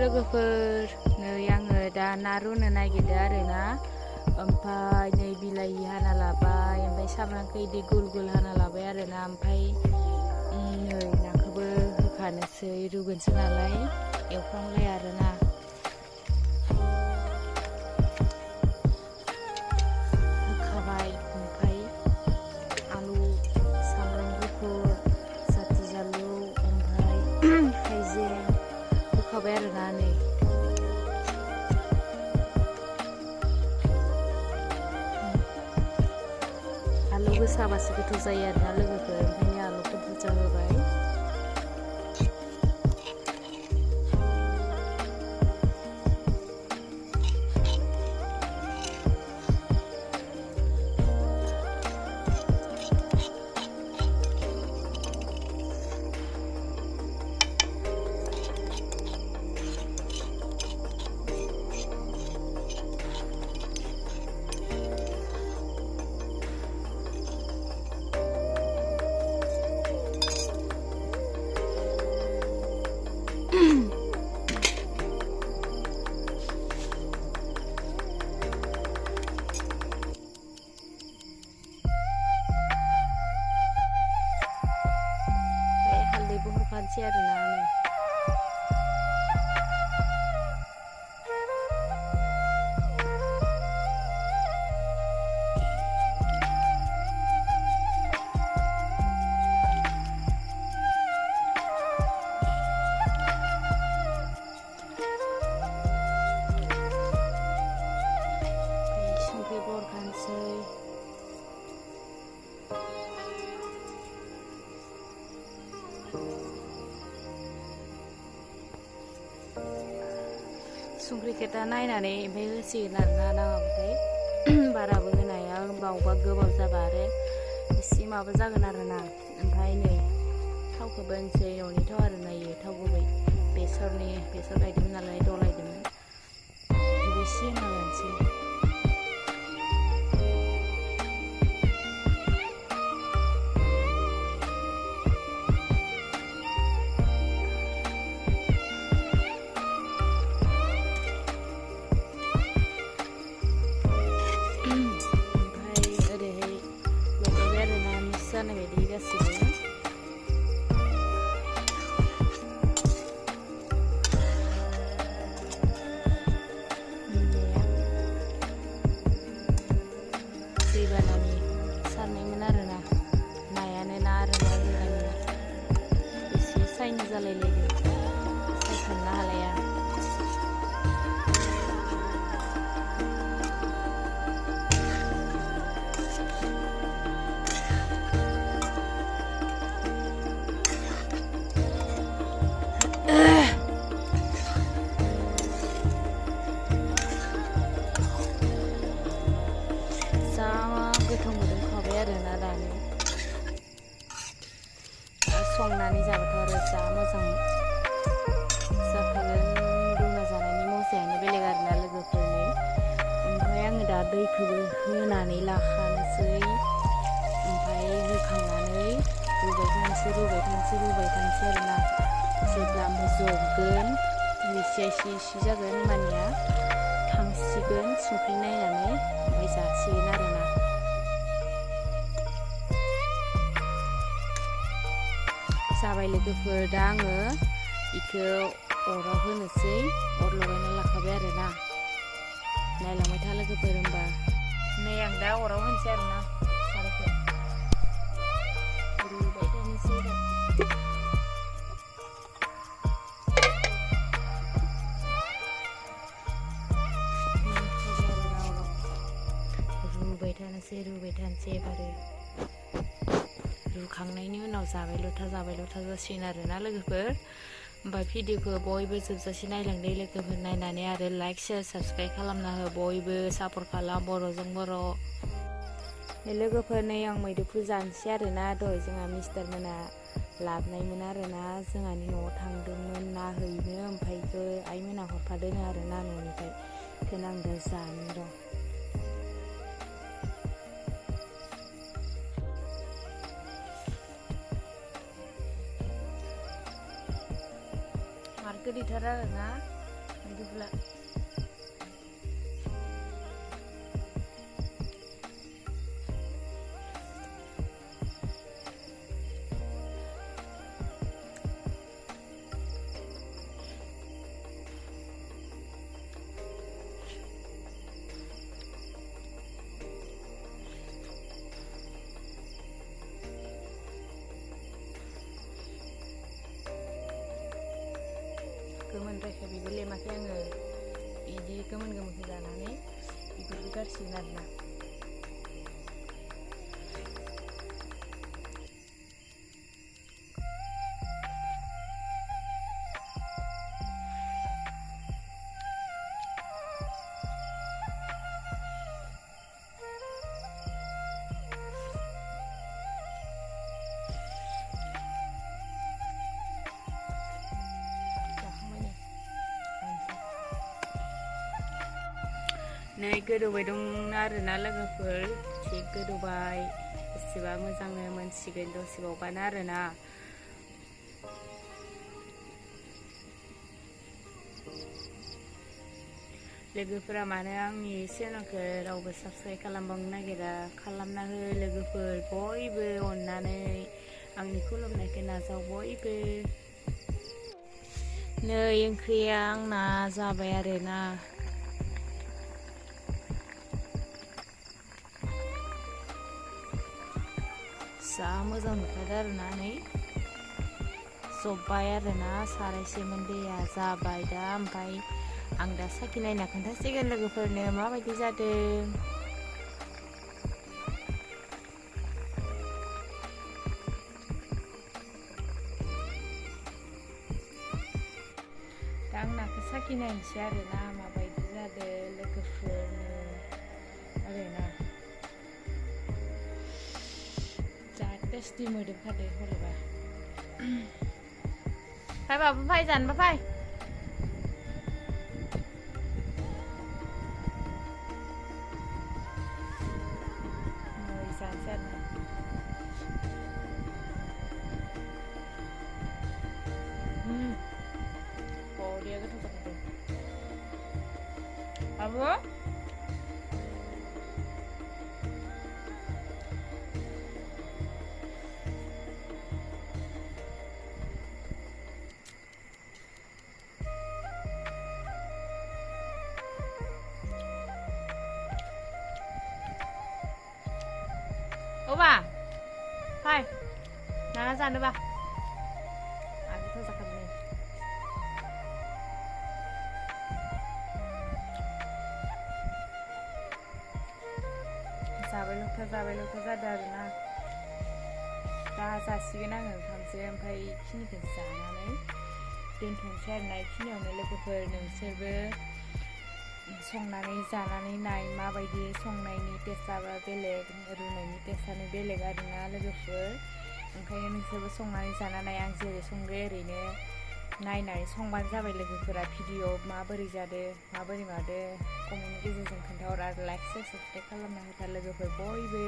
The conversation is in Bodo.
लोगोफोर नै आङो दा ना रुनो नागिरदों आरोना ओमफ्राय नै बिलाइ हाना लाबाय ओमफ्राय सामब्रामखौ इदि गुल गुल हाना लाबाय आरोना ओमफ्राय नै नाखौबो होखानोसै रुगोनसै नालाय एवफ्रामलाय आरोना होखाबाय ओमफ्राय आलु सामब्राम गुफुर साथि जालु ओमफ्राय हाइजें होखाबाय आरोना नै आलु गोसाबासो गोथाव जायो आरोना लोगोफोर ओंखायनो आलुखौ बुरजा होबाय हरफानोसै आरोना नै संख्रिबो हरखानोसै संख्रिखौ दा नायनानै ओमफ्राय होसिगोन आरोना नाङाबाथाय बाराबो होनाया बावबा गोबाब जाबा आरो एसे माबा जागोन आरोना ओमफ्राय नै थावखौबो होनोसै न'नि थाव आरोना इयो थाव गुबै बेसर गायदोंमोन नालाय दलायदोंमोन बेखौबो एसे होना लानोसै जानाय बायदि गासिबो दैबानानि सारनायमोन आरोना नायानो ना आरोना दैबानाया एसे साइनि जालायलायदों सायखांनो हालाया गोथाव मोदोमखाबाय आरोना दानो संनानै जाबाथ' आरो जा मोजां जाखागोन रुना जानायनि मजायानो बेलेग आरोना लोगोफोरनि ओमफ्राय आङो दा दैखौबो होनानै लाखानोसै ओमफ्राय होखांनानै रुबाय थानोसै आरोना जेब्ला ओमफ्राय जबगोन एसे जागोन होमबानिया खांसिगोन संख्रि नायनानै ओमफ्राय जासिगोन आरोना जाबाय लोगोफोर दा आङो इखौ अराव होनोसै अर लगायना लाखाबाय आरोना नायलांबाय था लोगोफोर होमबा नै आं दा अराव होनोसै आरोना सारायखौ रुबाय थानोसै दा रुबाय थानोसै एबारो रुखांनायनि उनाव जाबाय लथा जासिगोन आरोना लोगोफोर ओमफ्राय भिडिअखौ बयबो जोबजासे नायलांदो लोगोफोर नायनानै आरो लाइक शेयार साबसक्राइब खालामना हो बयबो सापर्ट खालाम बर'जों बर' लोगोफोर नै आं मैद्रुफुल जानोसै आरोना दहाय जोंहा मिस्टार मोना लाबोनायमोन आरोना जोंहानि न'आव थांदोंमोन ना हैनो ओमफ्राय आइमोना हरफादों आरोना न'निफ्राय बेखौनो आं दा जानो र' गोदैथार आरोना मैदुफुला गोमोन रायखा बेबो लेमाखै आङो बिदि गोमोन गोमोनखौ जानानै बेफोरखौ गारसिगोन आरोना नै गोदौबाय दं आरोना लोगोफोर थिग गोदौबाय बेसेबा मोजांनो मोनसिगोन दसेबावबानो आरोना लोगोफोरा मानो आंनि चेनेलखौ रावबो साबस्क्राइब खालामबांनो नागिरा खालामना हो लोगोफोर बयबो अननानै आंनि खुलुमनायखौ नाजाव बयबो नै ओंख्रिया आंना जाबाय आरोना जा मोजां नुखादों आरोना नै जब्बाय आरोना सारायसेमोन दैया जाबाय दा ओमफ्राय आं दा साखि नायना खोन्थासिगोन लोगोफोरनो माबायदि जादों दा आं नाखौ साखि नायनोसै आरोना माबायदि जादों लोगोफोरनो आरोना टेस्टि मोदोमखादो हरबा फाय बाबु फाय जानोबा फाय नै जानोसै आरोना बरिया गोथाव जाखादों बाबु ओबा फाय नाना जानोबा आगोथ' जाखादों जाबाय ल'था जादों आरोना दा जासिगोन आङो ओंखामसो ओमफ्राय बेखिनिखौ जानानै दोनथ'नोसै आरोना बेखिनियावनो लोगोफोर नोंसोरबो संनानै जानानै नाय माबायदि संनायनि टेस्टआबो बेलेग रुनायनि टेस्टआनो बेलेग आरोना लोगोफोर ओंखायनो नोंसोरबो संनानै जानानै आं जेरै संदो ओरैनो नायनानै संबानो जाबाय लोगोफोरा भिडिअ माबोरै जादों माबोरै मादो कमेन्टनि गेजेरजों खोन्थाहर आरो लाइक शेयार साबस्क्राइब खालामना होथार लोगोफोर बयबो